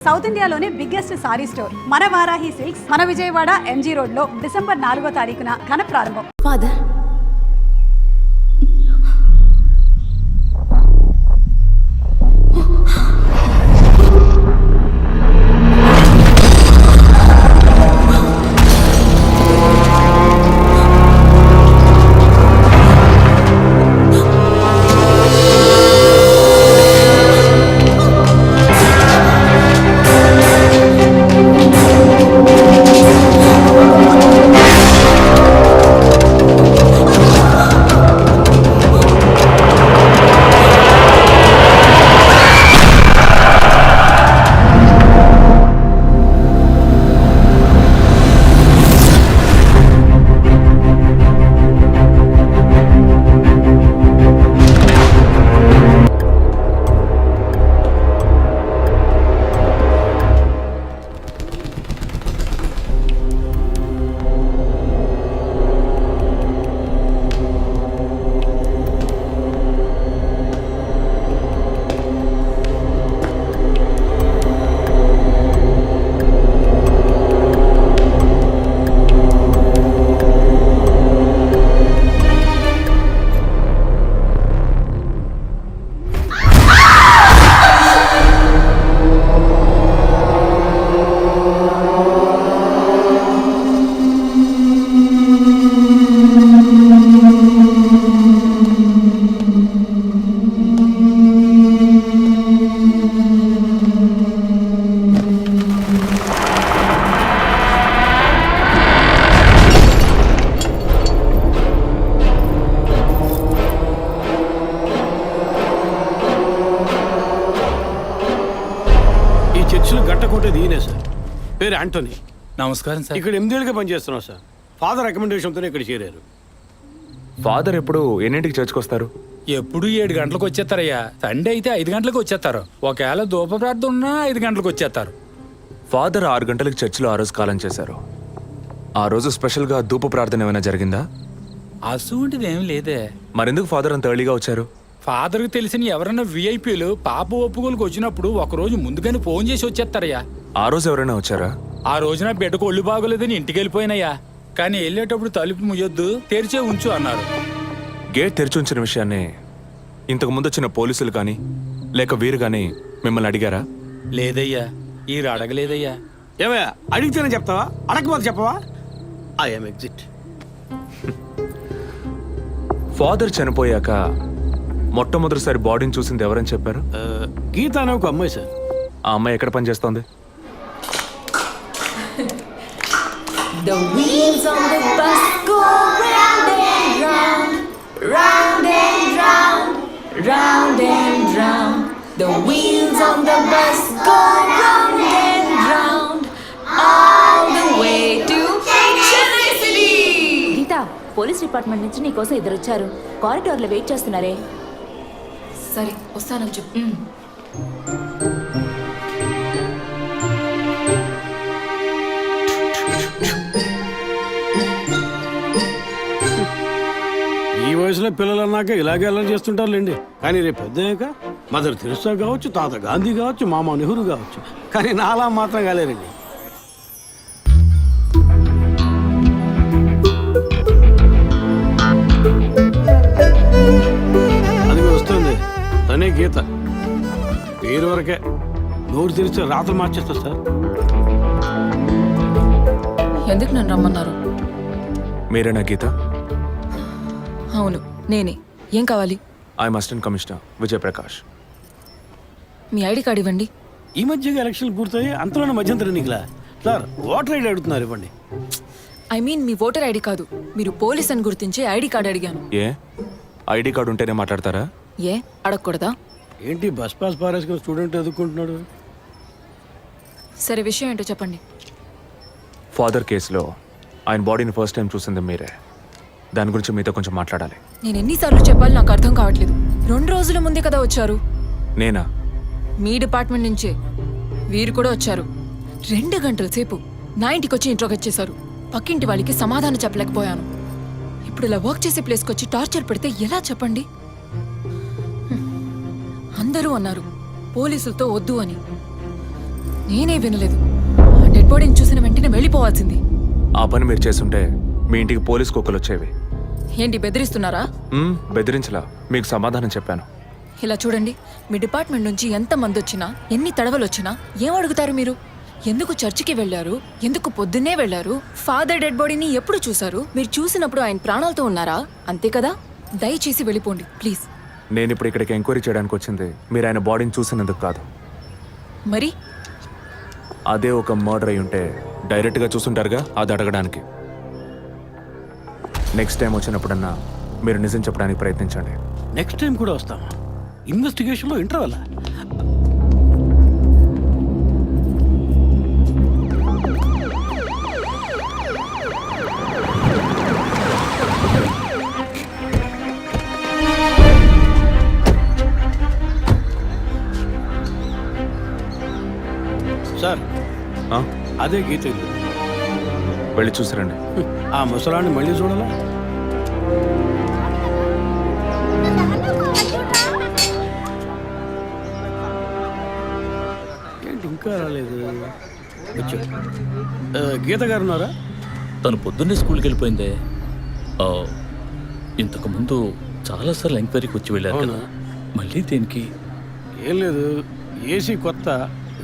South ఇండియాలోనే biggest sorry store మన Varahi silks మన విజయవాడ ఎంజీ రోడ్ లో డిసెంబర్ 4వ తారీఖున ఘన ప్రారంభం. ఫాదర్, పేరు యాంటోనీ. నమస్కారం సార్. ఇక్కడ 8 ఏళ్ళుగా పనిచేస్తున్నాం సార్. ఫాదర్ రికమెండేషన్తోనే ఇక్కడ చేరారు. ఫాదర్ ఎప్పుడు ఎన్నింటికి చర్చ్కి వస్తారు? ఎప్పుడు 7 గంటలకు వచ్చేస్తారయ్యా. సండే అయితే 5 గంటలకు వచ్చేస్తారు. ఒకవేళ ధూప ప్రార్థన ఉన్నా 5 గంటలకు వచ్చేస్తారు. ఫాదర్ 6 గంటలకు చర్చిలో ఆ రోజు కాలం చేశారు. ఆ రోజు స్పెషల్గా ధూప ప్రార్థన ఏమైనా జరిగిందా? అసువంటిది ఏం లేదే. మరెందుకు ఫాదర్ అంత ఎర్లీగా వచ్చారు? ఫాదర్కి తెలిసిన ఎవరైనా విఐపీలు పాప ఒప్పుకోలకు వచ్చినప్పుడు ఒకరోజు ముందుగానే ఫోన్ చేసి వచ్చేస్తారయ్యా. ఆ రోజు ఎవరైనా వచ్చారా? ఆ రోజున బిడ్డకు ఒళ్ళు బాగోలేదని ఇంటికి వెళ్ళిపోయినయ్యా. కానీ వెళ్ళేటప్పుడు తలుపు ముయ్యొద్దు, తెరిచే ఉంచు అన్నారు. గేట్ తెరిచి ఉంచిన విషయాన్ని ఇంతకు ముందు వచ్చిన పోలీసులు కానీ లేక వీరు కానీ మిమ్మల్ని అడిగారా? లేదయ్యా, ఈ అడగలేదయ్యా. ఏమయ్యా అడిగితేనే చెప్తావా, అడగకపోతే చెప్పవా? I'm exit. ఫాదర్ చనిపోయాక మొట్టమొదటిసారి బాడీని చూసింది ఎవరని చెప్పారు? గీత అనే ఒక అమ్మాయి సార్. ఆ అమ్మాయి ఎక్కడ పనిచేస్తోంది? the wheels on the bus go round and round, round and round, round and round. The wheels on the bus go round and round, all the way to Chennai City. Geeta, police department నుంచి నీకోసం ఇద్దరు వచ్చారు. కారిడార్లో wait చేస్తున్నారే. సరే వస్తానని చెప్పు. ఈ వయసులో పిల్లలు అన్నాక ఇలాగే అల్లరి చేస్తుంటారులేండి. కానీ రేపు పెద్దయ్యాక మదర్ తెరెసా కావచ్చు, తాత గాంధీ కావచ్చు, మామ నెహ్రూ కావచ్చు, కానీ నాలా మాత్రం కాలేరండి. అది వస్తుంది తనే గీత. పేరు వరకే, నోరు తెరిస్తే రాత్రి మార్చేస్తా సార్. ఎందుకు నన్ను రమ్మన్నారు? మీరేనా గీత? అవును నేనే. ఏం కావాలి? I'm assistant commissioner Vijay Prakash. Me ID card ఇవ్వండి. ఈ మధ్యగా ఎలక్షన్లు పూర్తయి అంతలోనే మధ్యంతర ఎన్నికలా సార్? ఓటర్ ఐడి అడుగుతున్నారు, ఇవ్వండి. I mean me voter ID కాదు, మీరు పోలీస్ అని గుర్తించే ఐడి కార్డ్ అడిగాను. ఏ ఐడి కార్డు ఉంటేనే మాట్లాడతారా? ఏ అడగకూడదా? ఏంటి బస్ పాస్ పారేసుకుని స్టూడెంట్ ఎదుర్కొంటున్నాడు? సరే విషయం ఏంటో చెప్పండి. ఫాదర్ కేసులో ఆయన బాడీని ఫస్ట్ టైం చూసింది మీరే. దాని గురించి మీతో కొంచెం మాట్లాడాలి. నేను ఎన్నిసార్లు చెప్పాలి నాకు అర్థం కావట్లేదు. 2 రోజుల ముందే కదా వచ్చారు. నేనా? మీ డిపార్ట్మెంట్ నుంచే వీరు కూడా వచ్చారు. 2 గంటల సేపు నా ఇంటికి వచ్చి ఇంట్రోగేట్ చేశారు. పక్కింటి వాళ్ళకి సమాధానం చెప్పలేకపోయాను. ఇప్పుడు ఇలా వర్క్ చేసే ప్లేస్కి వచ్చి టార్చర్ పెడితే ఎలా చెప్పండి? అందరూ అన్నారు పోలీసులతో వద్దు అని. నేనే వినలేదు. డెడ్ బాడీని చూసిన వెంటనే వెళ్ళిపోవాల్సింది. ఆ పని మీరు చేస్తుంటే మీ ఇంటికి పోలీస్ కుక్కలు వచ్చేవి. ఏంటి బెదిరిస్తున్నారా? బెదిరించలా, మీకు సమాధానం చెప్పాను. ఇలా చూడండి, మీ డిపార్ట్మెంట్ నుంచి ఎంతమంది వచ్చినా, ఎన్ని తడవలు వచ్చినా ఏం అడుగుతారు మీరు? ఎందుకు చర్చికి వెళ్ళారు? ఎందుకు పొద్దున్నే వెళ్ళారు? ఫాదర్ డెడ్ బాడీని ఎప్పుడు చూశారు? మీరు చూసినప్పుడు ఆయన ప్రాణాలతో ఉన్నారా? అంతే కదా? దయచేసి వెళ్ళిపోండి ప్లీజ్. నేను ఇప్పుడు ఇక్కడికి ఎంక్వైరీ చేయడానికి వచ్చింది మీరు ఆయన బాడీని చూసినందుకు కాదు. మరి అదే ఒక మర్డర్ అయి ఉంటే డైరెక్ట్గా చూసుంటారుగా, అది అడగడానికి. నెక్స్ట్ టైం వచ్చినప్పుడన్నా మీరు నిజం చెప్పడానికి ప్రయత్నించండి. నెక్స్ట్ టైం కూడా వస్తాం. ఇన్వెస్టిగేషన్లో ఇంటర్వల్. సార్, ఆ? అదే గీత ఇల్లు. వెళ్ళి చూసిరండి. ఆ ముసలాన్ని మళ్ళీ చూడాలా? ఏంటి ఇంకా రాలేదు? వచ్చా. గీత గారు ఉన్నారా? తను పొద్దున్నే స్కూల్కి వెళ్ళిపోయిందే. ఇంతకుముందు చాలాసార్లు ఎంక్వైరీకి వచ్చి వెళ్ళారు కదా, మళ్ళీ దేనికి? ఏం లేదు, ఏసీ కొత్త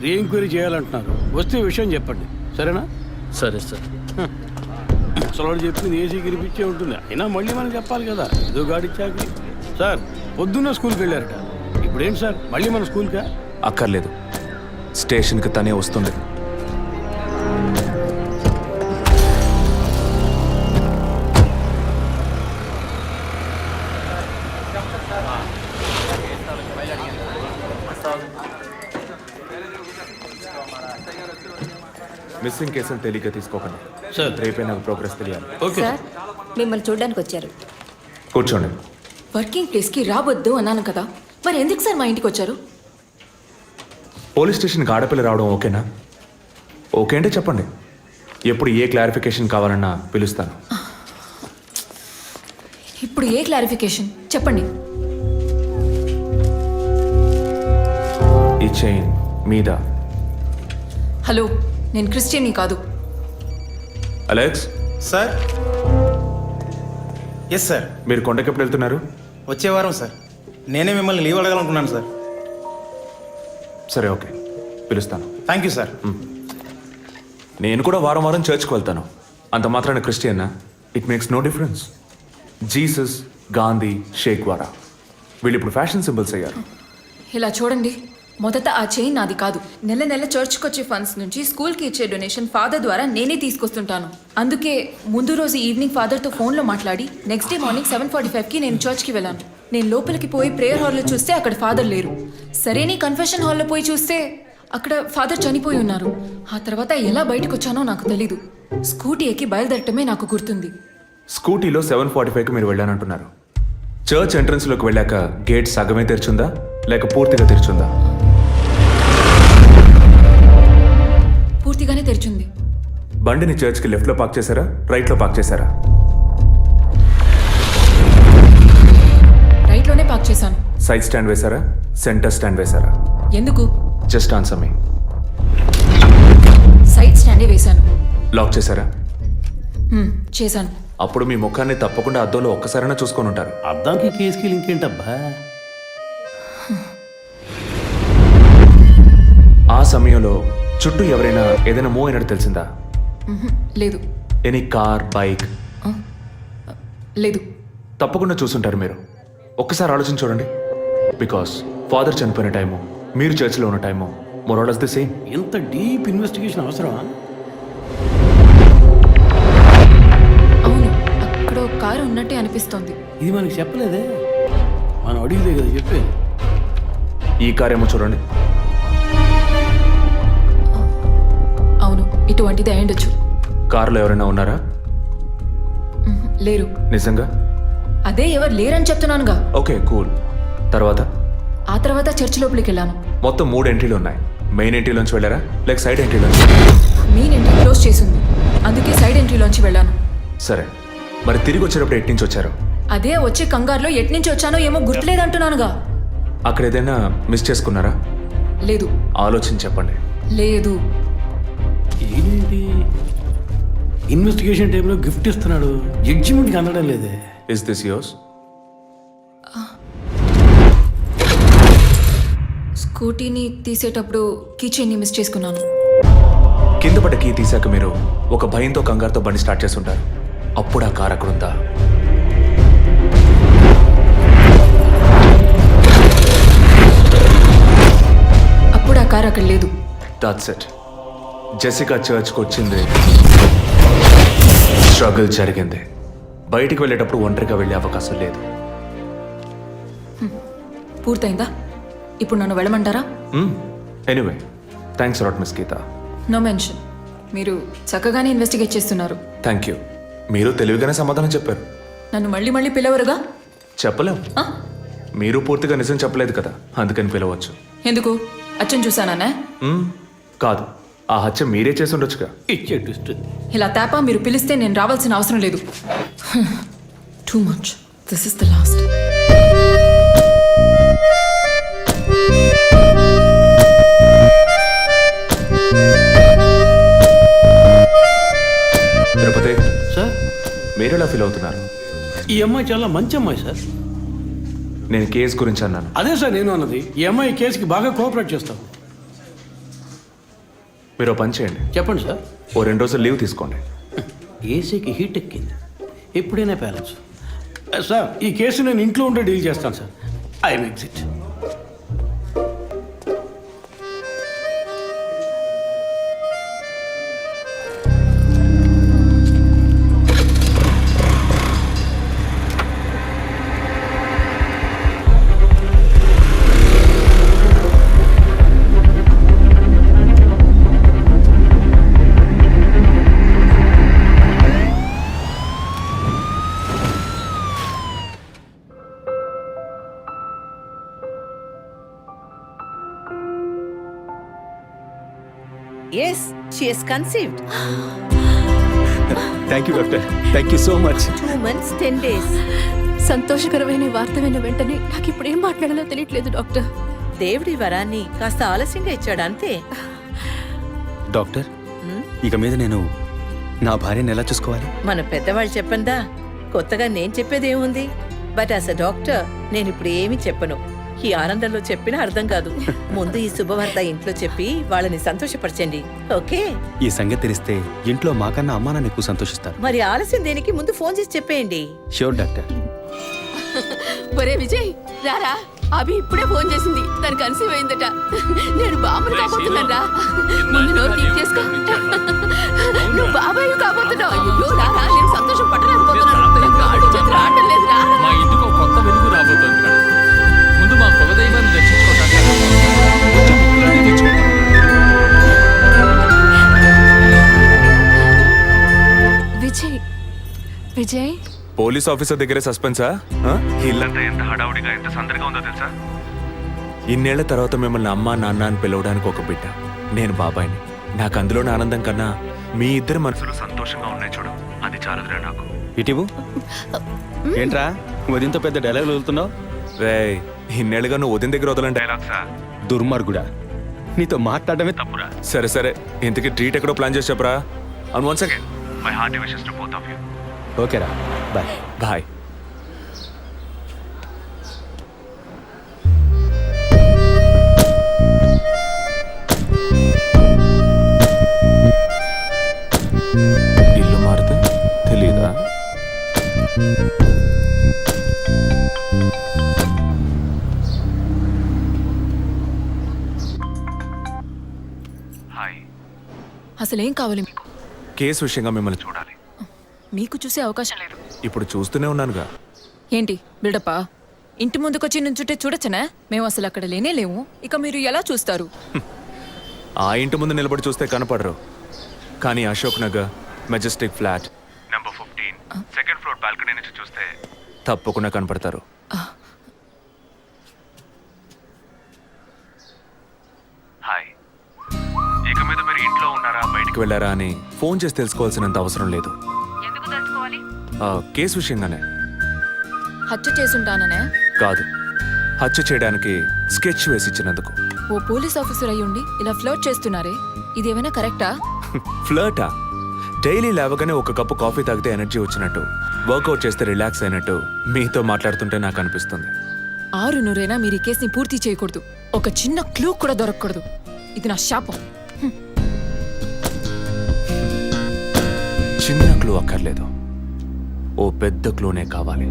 రీ ఎంక్వైరీ చేయాలంటున్నారు. వస్తే విషయం చెప్పండి, సరేనా? సరే సార్. ముసలాడు చెప్పింది ఏసీ గిరిపించే ఉంటుంది. అయినా మళ్ళీ మనం చెప్పాలి కదా, ఏదో గాడిచ్చాక. సార్, పొద్దున్న స్కూల్కి వెళ్ళారట. ఇప్పుడు ఏంటి సార్, మళ్ళీ మన స్కూల్కా? అక్కర్లేదు, స్టేషన్కి తనే వస్తుంది. మిస్సింగ్ కేసును తేలిగ్గా తీసుకోకండి సార్. రేపే నాకు ప్రోగ్రెస్ తెలియాలి. ఓకే సార్, మిమ్మల్ని చూడడానికి వచ్చారు. కూర్చోండి. వర్కింగ్ ప్లేస్కి రావద్దు అన్నాను కదా, మరి ఎందుకు సార్ మా ఇంటికి వచ్చారు? పోలీస్ స్టేషన్కి ఆడపిల్ల రావడం ఓకేనా? ఓకే అంటే చెప్పండి, ఎప్పుడు ఏ క్లారిఫికేషన్ కావాలన్నా పిలుస్తాను. ఇప్పుడు ఏ క్లారిఫికేషన్ చెప్పండి. ఈ చైన్ మీద. హలో, నేను క్రిస్టియన్ని కాదు. Alex, sir. Yes sir. మీరు కొండకి ఎప్పుడు వెళ్తున్నారు? వచ్చే వారం సార్. నేనే మిమ్మల్ని లీవ్ అడగాలనుకున్నాను సార్. సరే, ఓకే, పిలుస్తాను. Thank you sir. నేను కూడా వారం వారం చర్చ్కి వెళ్తాను. అంత మాత్రాన క్రిస్టియన్నా? It makes no difference. Jesus, Gandhi, Sheikh వారా వీళ్ళు ఇప్పుడు ఫ్యాషన్ సింబల్స్ అయ్యారు. ఇలా చూడండి, మొదట ఆ చైన్ నాది కాదు. నెల నెల చర్చ్కి వచ్చే ఫండ్స్ నుంచి స్కూల్కి ఇచ్చే డొనేషన్ ఫాదర్ ద్వారా నేనే తీసుకొస్తుంటాను. అందుకే ముందు రోజు ఈవినింగ్ ఫాదర్తో ఫోన్లో మాట్లాడి నెక్స్ట్ డే మార్నింగ్ 7:45కి నేను చర్చ్కి వెళ్ళాను. నేను లోపలికి పోయి ప్రేయర్ హాల్లో చూస్తే అక్కడ ఫాదర్ లేరు. సరేని కన్ఫెషన్ హాల్లో పోయి చూస్తే అక్కడ ఫాదర్ చనిపోయి ఉన్నారు. ఆ తర్వాత ఎలా బయటకు వచ్చానో నాకు తెలీదు. స్కూటీ ఎక్కి బయలుదేరటమే నాకు గుర్తుంది. స్కూటీలో 7:45కి మీరు వెళ్ళానంటున్నారు. చర్చ్ ఎంట్రన్స్లోకి వెళ్ళాక గేట్ సగమే తెరిచుందా లేక పూర్తిగా తెరిచుందా? పూర్తిగానే తెరిచింది. బండిని చర్చ్కి లెఫ్ట్లో పార్క్ చేశారా, రైట్లో పార్క్ చేశారా? రైట్లోనే పార్క్ చేశాను. సైడ్ స్టాండ్ వేశారా, సెంటర్ స్టాండ్ వేశారా? ఎందుకు? జస్ట్ ఆన్సర్ మీ. సైడ్ స్టాండే వేశాను. లాక్ చేశారా? చేశాను. అప్పుడు మీ ముఖాన్ని తప్పకుండా అద్దంలో ఒక్కసారైనా చూసుకొని ఉంటారు. అద్దానికి కేసుకి లింక్ ఏంటబ్బా? ఆ సమయంలో చుట్టూ ఎవరైనా ఏదైనా మూవ్ అయినట్టు తెలిసిందా? లేదు. Any car, bike? లేదు. తప్పకుండా చూసుంటారు మీరు. ఒక్కసారి ఆలోచన చూడండి. బికాస్ ఫాదర్ చనిపోయిన టైము, మీరు చర్చిలో ఉన్న టైము మోరాలస్ ది సేమ్. ఇంత డీప్ ఇన్వెస్టిగేషన్ అవసరమా? అవును, అక్కడ ఒక కారు ఉన్నట్టే అనిపిస్తోంది. ఇది మనకి చెప్పలేదే, మనం అడిగితే కదా చెప్పేది. ఈ కార్ ఏమో చూడండి. అవును, ఇటువంటిది అయ్యుండొచ్చు. కారులో ఎవరైనా ఉన్నారా? లేరు. నిజంగా? అదే ఎవరు లేరని చెప్తున్నానుగా. Okay, cool. తర్వాత? ఆ తర్వాత చర్చి లోపలికి వెళ్ళాను. మొత్తం 3 ఎంట్రీలు ఉన్నాయి. మెయిన్ ఎంట్రీలోంచి వెళ్ళారా లేక సైడ్ ఎంట్రీలోంచి? మెయిన్ ఎంట్రీ క్లోజ్ చేసింది, అందుకే సైడ్ ఎంట్రీలోంచి వెళ్ళాను. సరే, మరి తిరిగి వచ్చేటప్పుడు ఎటు నుంచి వచ్చారు? అదే వచ్చే కంగారులో ఎట్నుంచి వచ్చానో ఏమో గుర్తులేదంటున్నానుగా. అక్కడ ఏదైనా మిస్ చేసుకున్నారా? లేదు. ఆలోచించి చెప్పండి. లేదు. ఏంటి ఇన్వెస్టిగేషన్ టైంలో గిఫ్ట్ ఇస్తున్నాడు, జడ్జిమెంట్కి అందడం లేదే. Is this yours? స్కూటీని తీసేటప్పుడు కీచైన్ని మిస్ చేసుకున్నాను. కింద పడ్డ కీ తీసాక మీరు ఒక భయంతో కంగారుతో బండి స్టార్ట్ చేస్తుంటారు. అప్పుడు ఆ కార్ అక్కడ ఉందా? అప్పుడు ఆ కార్ అక్కడ లేదు. That's it. జెసికా చర్చ్కి వచ్చింది, స్ట్రగుల్ జరిగింది. బయటికి వెళ్ళేటప్పుడు ఒంటరిగా వెళ్ళే అవకాశం లేదు. పూర్తయిందా? ఇప్పుడు నన్ను వెళ్ళమంటారా? Anyway, thanks lot miss Geeta. No mention. మీరు చక్కగానే ఇన్వెస్టిగేట్ చేస్తున్నారు. Thank you. మీరు తెలివిగానే సమాధానం చెప్పారు. నన్ను మళ్ళీ మళ్ళీ పిలవరుగా? చెప్పలేం. మీరు పూర్తిగా నిజం చెప్పలేదు కదా, అందుకని పిలవచ్చు. ఎందుకు? అచ్చం చూసానా? కాదు, ఆ హత్య మీరే చేసి ఉండొచ్చుగా. ఇచ్చే ట్విస్ట్. ఇలా తేపా మీరు పిలిస్తే నేను రావాల్సిన అవసరం లేదు. Too much. This is the last. Tirupati sir, మీరు ఎలా ఫీల్ అవుతున్నారు? ఈ అమ్మాయి చాలా మంచి అమ్మాయి సార్. నేను కేసు గురించి అన్నాను. అదే సార్ నేను అన్నది. ఈ అమ్మాయి ఈ కేసుకి బాగా కోఆపరేట్ చేస్తాం. మీరు ఓ పని చేయండి, చెప్పండి సార్. ఓ 2 రోజులు లీవ్ తీసుకోండి. ఏసీకి హీట్ ఎక్కింది, ఎప్పుడైనా పేలచ్చు. సార్, ఈ కేసు నేను ఇంట్లో ఉండే డీల్ చేస్తాను sir. I'm exit. Yes, she is conceived. Thank you doctor, thank you so much. 2 months, 10 days. సంతోషకరమైన వార్త విన్న వెంటనే నాకు ఇప్పుడు ఏం మాట్లాడాలో తెలియట్లేదు డాక్టర్. దేవుడి వరాన్ని కాస్త ఆలస్యంగా ఇచ్చాడు అంతే. డాక్టర్, ఇక మీద నేను నా భార్యను ఎలా చూసుకోవాలి? మన పెద్దవాళ్ళు చెప్పందా, కొత్తగా నేను చెప్పేది ఏముంది? బట్ యాజ్ అ డాక్టర్ నేను ఇప్పుడు ఏమీ చెప్పను. ఈ ఆనందంలో చెప్పినా అర్థం కాదు. ముందు ఈ శుభవార్త ఇంట్లో చెప్పి వాళ్ళని సంతోషపరచండి, ఓకే? ఈ సంగతి తెలిస్తే ఇంట్లో మాకన్నా అమ్మా నాన్న ఎక్కువ సంతోషిస్తారు. మరి ఆలస్యం దేనికి? ముందు ఫోన్ చేసి చెప్పేయండి. Sure doctor. ఒరే విజయ్, రారా. అభి ఇప్పుడే ఫోన్ చేసింది, తను కన్సీవ్ అయిందట. నేను బాబుని కాబోతున్నాను రా. ముందు నోరు తీపి చేసుకో. నువ్వు బాబాయ్ కాబోతున్నావు. అయ్యో రారా, నేను సంతోషం పట్టలేకపోతున్నాను. కాళ్ళు చేతులు ఆడటం లేదు రా. మా ఇంటికి ఒక కొత్త వెలుగు రాబోతోంది మేడం. ముందు మా కులదైవాన్ని దర్శించుకోవడానికి కొంచెం ముక్కులన్నీ తెచ్చుకుంటాం. విజయ్, విజయ్, పోలీస్ ఆఫీసర్ దగ్గరే సస్పెన్సా? ఇల్లంతా ఎంత హడావుడిగా, ఎంత సందడిగా ఉందో తెలుసా? ఇన్నేళ్ల తర్వాత మిమ్మల్ని అమ్మా నాన్న అని పిలవడానికి ఒక బిడ్డ. నేను బాబాయిని. నాకు అందులోని ఆనందం కన్నా మీ ఇద్దరు మనసులు సంతోషంగా ఉన్నాయి చూడు, అది చాలదురా నాకు. ఇటీవు ఏంట్రా ఉదయంతో పెద్ద డైలాగ్ వదులుతున్నావు? రే, ఇన్నేళ్ళుగా నువ్వు ఉదయం దగ్గర వదలని డైలాగ్సా? దుర్మార్గుడా, నీతో మాట్లాడమే తప్పురా. సరే సరే, ఇంతకీ ట్రీట్ ఎక్కడో ప్లాన్ చేసి చెప్పరా. And once again my hearty wishes to both of you. ఓకేరా, బాయ్. బాయ్. ఇల్లు మారితే తెలీదా? హాయ్. అసలేం కావాలి మీకు? కేసు విషయంగా మిమ్మల్ని చూడాలి. మీకు చూసే అవకాశం లేదు. ఇప్పుడు చూస్తూనే ఉన్నానుగా. ఏంటి బిల్డప్పా? ఇంటి ముందుకొచ్చి నుంచుంటే చూడొచ్చనా? మేము అసలు అక్కడ లేనే లేము. ఇక మీరు ఎలా చూస్తారు? ఆ ఇంటి ముందు నిలబడి చూస్తే కనపడరు, కానీ Ashok Nagar Majestic flat number 15 second floor balcony నుంచి చూస్తే తప్పకుండా కనపడతారు. హాయ్. ఇక మీద మీరు ఇంట్లో ఉన్నారా, బయటికి వెళ్ళారా అని ఫోన్ చేసి తెలుసుకోవాల్సినంత అవసరం లేదు. కేసు విషయంగానే. హత్య చేసుంటాననే? కాదు, హత్య చేయడానికి స్కెచ్ వేసి ఇచ్చినందుకు. ఓ పోలీస్ ఆఫీసర్ అయ్యుండి ఇలా ఫ్లర్ట్ చేస్తున్నారే ఇదేమైనా కరెక్టా? ఫ్లర్టా? డైలీ లేవగానే ఒక కప్పు కాఫీ తాగితే ఎనర్జీ వచ్చినట్టు, వర్కౌట్ చేస్తే రిలాక్స్ అయినట్టు మీతో మాట్లాడుతుంటే నాకు అనిపిస్తుంది. 6 మీరు ఈ కేసుని పూర్తి చేయకూడదు. ఒక చిన్న క్లూ కూడా దొరకకూడదు. ఇది నా శాపం. చిన్న క్లూ అక్కర్లేదు, ఓ పెద్ద క్లూనే కావాలి.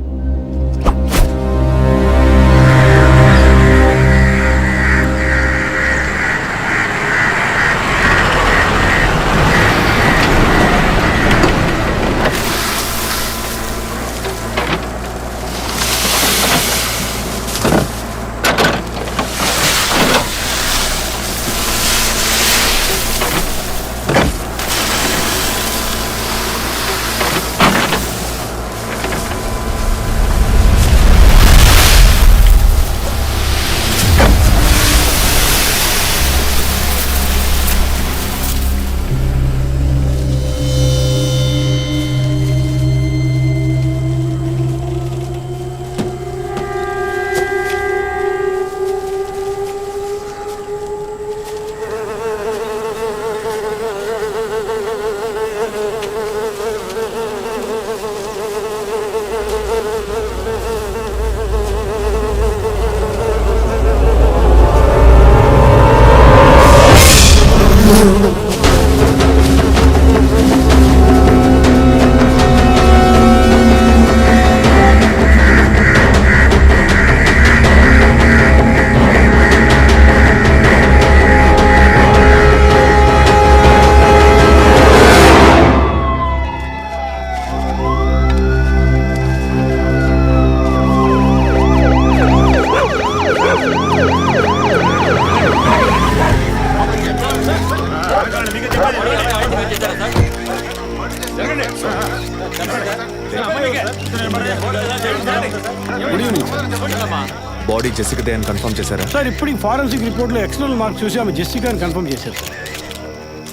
బాడీ జెసికాదే అని కన్ఫర్మ్ చేశారా? సార్ ఇప్పుడు ఫారెన్సిక్ రిపోర్ట్లో ఎక్స్టర్నల్ మార్క్స్ చూసి ఆమె జెసికా అని కన్ఫర్మ్ చేశారు సార్.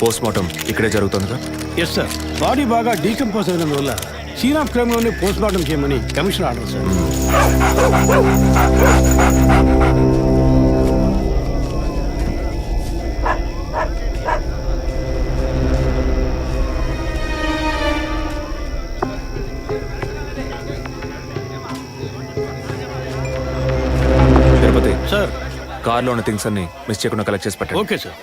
పోస్ట్ మార్టం ఇక్కడే జరుగుతుందిగా? Yes sir. బాడీ బాగా డీకంపోజ్ అయినందువల్ల సీన్ ఆఫ్ క్రైమ్లోనే పోస్ట్ మార్టం చేయమని commissioner order sir. Tirupati sir కార్లో ఉన్న థింగ్స్ అన్ని మిస్ చేయకుండా కలెక్ట్ చేసి పెట్టండి. Okay sir.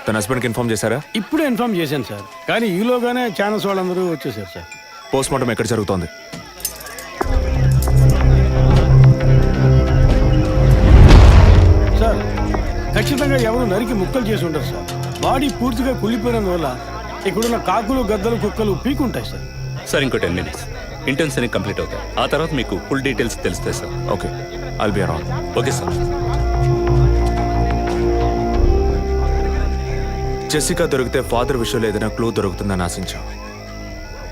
తన హస్బెండ్కి ఇన్ఫార్మ్ చేశారా? ఇప్పుడే ఇన్ఫార్మ్ చేశాను సార్, కానీ ఈలోగానే ఛానల్స్ వాళ్ళందరూ వచ్చేసారు సార్. పోస్ట్ మార్టం ఎక్కడ జరుగుతోంది? సార్ ఖచ్చితంగా ఎవరు నరికి ముక్కలు చేసి ఉంటారు సార్. బాడీ పూర్తిగా కుళ్ళిపోయినందువల్ల ఇక్కడున్న కాకులు గద్దలు కుక్కలు పీకుంటాయి సార్. సార్ ఇంకో 10 minutes ఇంటర్న్స్ అన్ని కంప్లీట్ అవుతాయి. ఆ తర్వాత మీకు ఫుల్ డీటెయిల్స్ తెలుస్తాయి sir. Okay, I'll be around. Okay sir. Jessica దొరికితే ఫాదర్ విషయంలో ఏదైనా క్లూ దొరుకుతుందని ఆశించాం.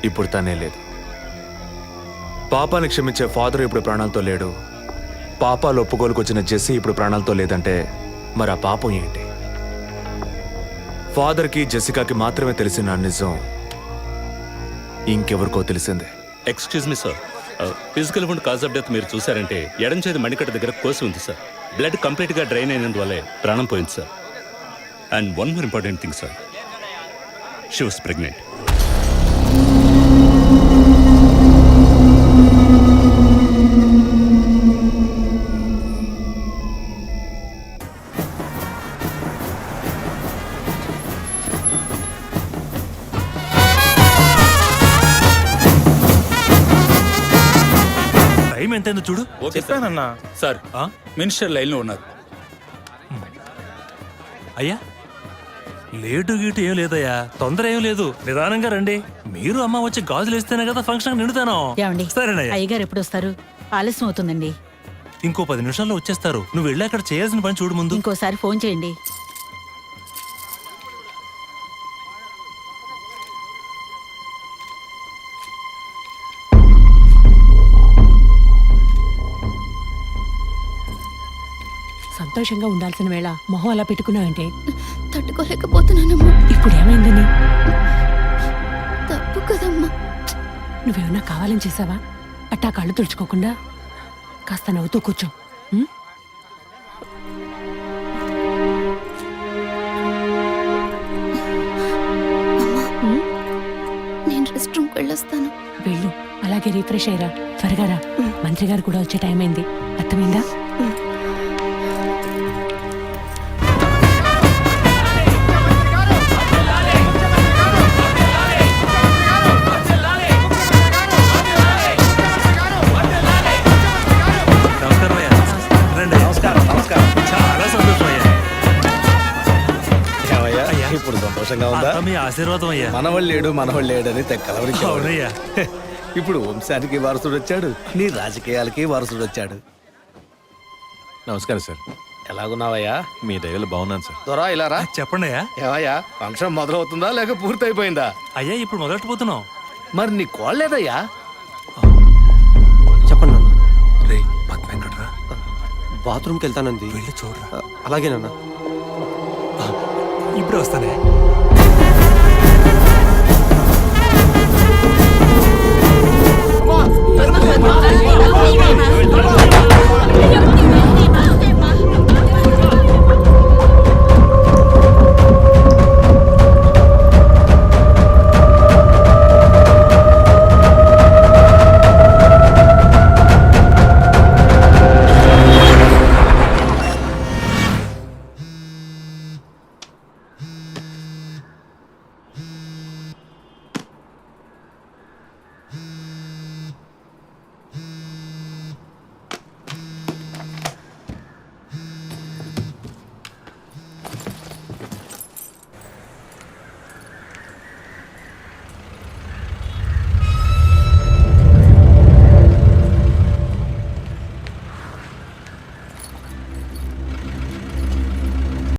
ఇప్పుడు తనే లేదు. పాపాన్ని క్షమించే ఫాదర్ ఇప్పుడు ప్రాణాలతో లేడు. పాపాలు ఒప్పుకోలుకు వచ్చిన జెస్సీ ఇప్పుడు ప్రాణాలతో లేదంటే మరి ఆ పాపం ఏంటి? ఫాదర్కి జెసికాకి మాత్రమే తెలిసిన నిజం ఇంకెవరికో తెలిసిందే. Excuse me sir, physical wound cause of death మీరు చూసారంటే ఎడం చేతి మణికట్ట దగ్గర కోసి ఉంది సార్. బ్లడ్ కంప్లీట్గా డ్రైన్ అయినందువల్లే ప్రాణం పోయింది సార్. And one more important thing sir, she was pregnant. Time ఎంతైందో చూడు. చెప్పానన్నా. సార్ మినిస్టర్ లైన్లో ఉన్నారు. అయ్యా లేటు గీటు ఏం లేదయ్యా, తొందర ఏం లేదు, నిదానంగా రండి. మీరు అమ్మ వచ్చి గాజులు వేస్తేనే కదా ఫంక్షన్ నిండుతాను. సరేనయ్యా. అయ్యగారు ఎప్పుడు వస్తారు? ఆలస్యం అవుతుందండి. ఇంకో 10 నిమిషాల్లో వచ్చేస్తారు. నువ్వు వెళ్ళి అక్కడ చేయాల్సిన పని చూడు ముందు. ఇంకోసారి ఫోన్ చేయండి. సంతోషంగా ఉండాల్సిన వేళ మొహం అలా పెట్టుకున్నావంటే? తట్టుకోలేకపోతున్నానమ్మా. ఇప్పుడు ఏమైందని? తప్పు కదమ్మా. నువ్వేమన్నా కావాలని చేసావా? అట్టా కళ్ళు తుడుచుకోకుండా కాస్త నవ్వుతూ కూర్చో. వెళ్ళొస్తాను. వెళ్ళు, అలాగే రిఫ్రెష్ అయ్యరా. త్వరగా రా, మంత్రి గారు కూడా వచ్చే టైం అయింది. అర్థమైందా? నమస్కారం అయ్యా. రండి. చాలా సంతోషం అయ్యా. అయ్యా, ఇప్పుడు సంతోషంగా ఉందా? అంతా మీ ఆశీర్వాదం అయ్యా. మనవాళ్ళు లేడు అని తెక్కలవరికి అవునయ్యా. ఇప్పుడు వంశానికి వారసుడు వచ్చాడు, నీ రాజకీయాలకి వారసుడు వచ్చాడు. నమస్కారం సార్. ఎలాగున్నావయ్యా? మీ దయలో బాగున్నాను సార్. దొరా ఇలా రా. చెప్పండి అయ్యా. ఏవయ్యా, ఫంక్షన్ మొదలవుతుందా లేక పూర్తయిపోయిందా? అయ్యా, ఇప్పుడు మొదలెట్టబోతున్నాం. మరి నీ కోళ్ళేదయ్యా? చెప్పండి నాన్న. రే పద్మ ఎక్కడ్రా? బాత్రూమ్కి వెళ్తానంది. వెళ్ళి చూడరా. అలాగే నాన్న. ఇప్పుడు వస్తానే.